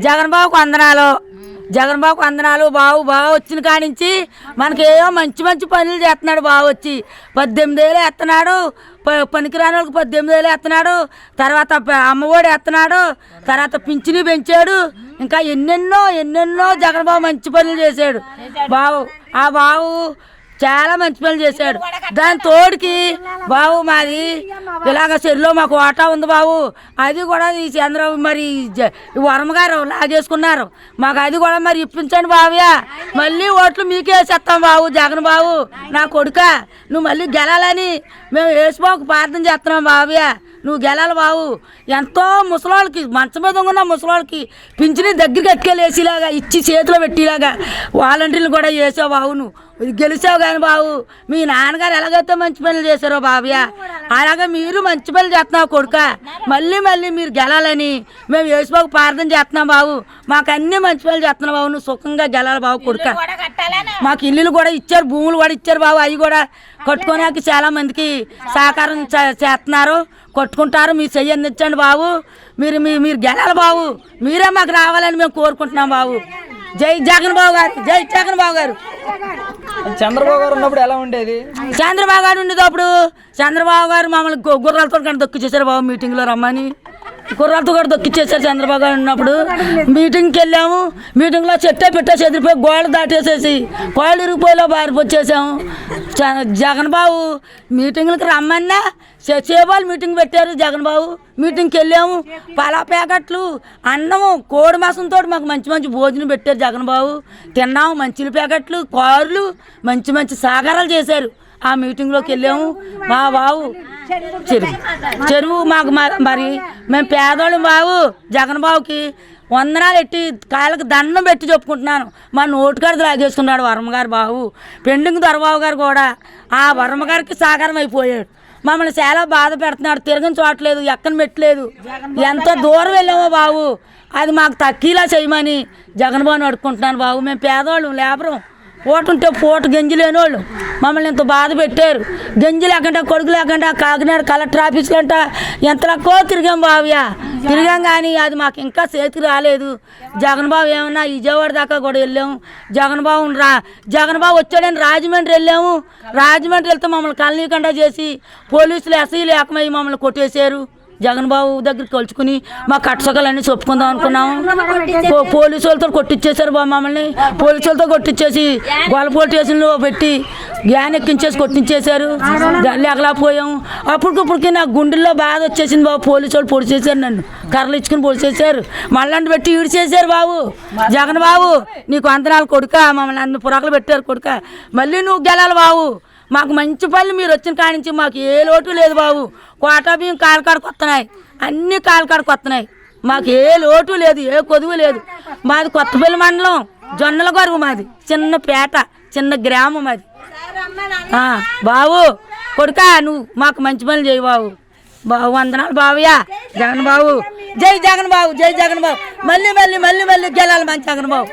జగన్ బాబుకు వందనాలు. జగన్ బాబుకు వందనాలు. బాగా వచ్చిన కానించి మనకేమో మంచి మంచి పనులు చేస్తున్నాడు. బాగా వచ్చి 18,000 వేస్తున్నాడు. పనికిరాని వాళ్ళకి 18,000 వేస్తున్నాడు. తర్వాత అమ్మఒడి వేస్తున్నాడు. తర్వాత పింఛని పెంచాడు. ఇంకా ఎన్నెన్నో జగన్ బాబు మంచి పనులు చేశాడు. ఆ బాబు చాలా మంచి పనులు చేశాడు. దాని తోడికి బాబు మాది ఇలాగ చెరులో మాకు వాటా ఉంది బాబు. అది కూడా ఈ చంద్రబాబు మరి వర్మగారు లాగేసుకున్నారు. మాకు అది కూడా మరి ఇప్పించండి బాబుయా. మళ్ళీ ఓట్లు మీకే వేసేస్తాం బాబు. జగన్ బాబు నా కొడుక నువ్వు మళ్ళీ గెలాలని మేము వేసిపోకు ప్రార్థన చేస్తున్నాం బాబుయా. నువ్వు గెలాలి బాబు. ఎంతో ముసలోళ్ళకి మంచం మీద ఉన్న ముసలోళ్ళకి పింఛని దగ్గరికి ఎక్కేలేసేలాగా ఇచ్చి చేతిలో పెట్టేలాగా వాలంటీర్లు కూడా చేసావు బాబు. నువ్వు గెలిచావు కానీ బాబు మీ నాన్నగారు ఎలాగైతే మంచి పనులు చేశారో బాబుయా అలాగే మీరు మంచి పనులు చేస్తున్నావు కొడుక. మళ్ళీ మీరు గెలాలని మేము వేసిపోక ప్రార్థన చేస్తున్నాం బాబు. మాకు అన్నీ మంచి పనులు చేస్తున్నావు బాబు. నువ్వు సుఖంగా గెలాలి బాబు కొడుక. మాకు ఇల్లులు కూడా ఇచ్చారు, భూములు కూడా ఇచ్చారు బాబు. అవి కూడా కట్టుకోడానికి చాలా మందికి సహకారం చేస్తున్నారు, కొట్టుకుంటారు. మీరు చెయ్యి అందించండి బాబు. మీరు గెలాలి బాబు. మీరే మాకు రావాలని మేము కోరుకుంటున్నాం బాబు. జై జగన్ బాబు గారు, జై జగన్ బాబు గారు. చంద్రబాబు గారు ఉన్నప్పుడు ఎలా ఉండేది? చంద్రబాబు గారు ఉండేటప్పుడు చంద్రబాబు గారు మమ్మల్ని గుర్రాలతో కానీ దొక్కిచ్చేసారు బాబు. మీటింగ్లో రమ్మని గుర్రాలతో కూడా దొక్కిచ్చేసారు చంద్రబాబు గారు ఉన్నప్పుడు. మీటింగ్కి వెళ్ళాము. మీటింగ్లో పెట్టేసి ఎదిరిపోయి గోడలు దాటేసేసి కోళ్ళు ఇరిగిపోయిలో బారిపోచ్చేసాము. జగన్ బాబు మీటింగ్లకి రమ్మన్నా చేసేవాళ్ళు మీటింగ్ పెట్టారు. జగన్ బాబు మీటింగ్కి వెళ్ళాము. పలా ప్యాకెట్లు, అన్నము, కోడి మాసంతో మాకు మంచి భోజనం పెట్టారు జగన్ బాబు. తిన్నాము. మంచి ప్యాకెట్లు, కార్లు, మంచి సాగరాలు చేశారు. ఆ మీటింగ్లోకి వెళ్ళాము. మా బాబు చెరువు మాకు మరి మేము పేదోళ్ళం బాబు. జగన్ బాబుకి వందనాలు ఎట్టి కాళ్ళకి దండం పెట్టి చెప్పుకుంటున్నాను. మా నోటుగారిది లాగేసుకున్నాడు వర్మగారు బాబు. పెండింగ్ దొరబాబు గారు కూడా ఆ వర్మగారికి సాకారం అయిపోయాడు. మమ్మల్ని చాలా బాధ పెడుతున్నాడు. తిరగని చోట్లేదు, ఎక్కని పెట్టలేదు. ఎంత దూరం వెళ్ళామో బాబు అది మాకు తక్కువలా చేయమని జగన్ బాబుని అడుక్కుంటున్నాను బాబు. మేము పేదవాళ్ళం, లేబరం, పూట ఉంటే పూట గంజి లేని వాళ్ళు మమ్మల్ని ఇంత బాధ పెట్టారు. గంజి లేకుండా, కొడుకు లేకుండా కాకినాడ కలెక్టర్ ఆఫీస్కి అంట ఎంతలకో తిరిగాం బాబుయా. తిరిగాం కానీ అది మాకు ఇంకా చేతికి రాలేదు. జగన్ బాబు ఏమన్నా విజయవాడ దాకా కూడా వెళ్ళాము. జగన్ బాబు వచ్చాడని రాజమండ్రి వెళ్ళాము. రాజమండ్రి వెళ్తే మమ్మల్ని కలనీకుండా చేసి పోలీసులు ఎస్ఐలు ఏకమై మమ్మల్ని కొట్టేశారు. జగన్ బాబు దగ్గరికి కలుచుకుని మా కట్టసకాలన్నీ చెప్పుకుందాం అనుకున్నాము. పోలీసు వాళ్ళతో కొట్టించేశారు బాబు మమ్మల్ని. పోలీసు వాళ్ళతో కొట్టించేసి గొల్లపోటు స్టేషన్లో పెట్టి గ్యాన్ ఎక్కించేసి కొట్టించేశారు. లేకలేకపోయాము. అప్పటికిప్పటికి నాకు గుండెల్లో బాధ వచ్చేసింది బాబు. పోలీసు వాళ్ళు పొడి చేశారు, నన్ను కర్రలు ఇచ్చుకుని పొడి చేశారు. మళ్ళీ పెట్టి ఈడ్చేశారు బాబు. జగన్ బాబు నీకు వందనాలు కొడుక. మమ్మల్ని అన్ని పురాకులు పెట్టారు కొడుక. మళ్ళీ నువ్వు గెలాలి బాబు. మాకు మంచి పనులు మీరు వచ్చిన కాడి నుంచి మాకు ఏ లోటు లేదు బాబు. కోటా బియ్యం కాలకాడకు వస్తున్నాయి, అన్నీ కాలకాడకు వస్తున్నాయి. మాకు ఏ లోటు లేదు, ఏ కొదువు లేదు. మాది కొత్తపల్లి మండలం, జొన్నల గరువు మాది. చిన్న పేట, చిన్న గ్రామం అది బాబు. కొడుక నువ్వు మాకు మంచి పనులు చేయి బాబు. వందనాలు బాబుయా. జగన్ బాబు, జై జగన్ బాబు, జై జగన్ బాబు. మళ్ళీ గెలాలి మంచి జగన్ బాబు.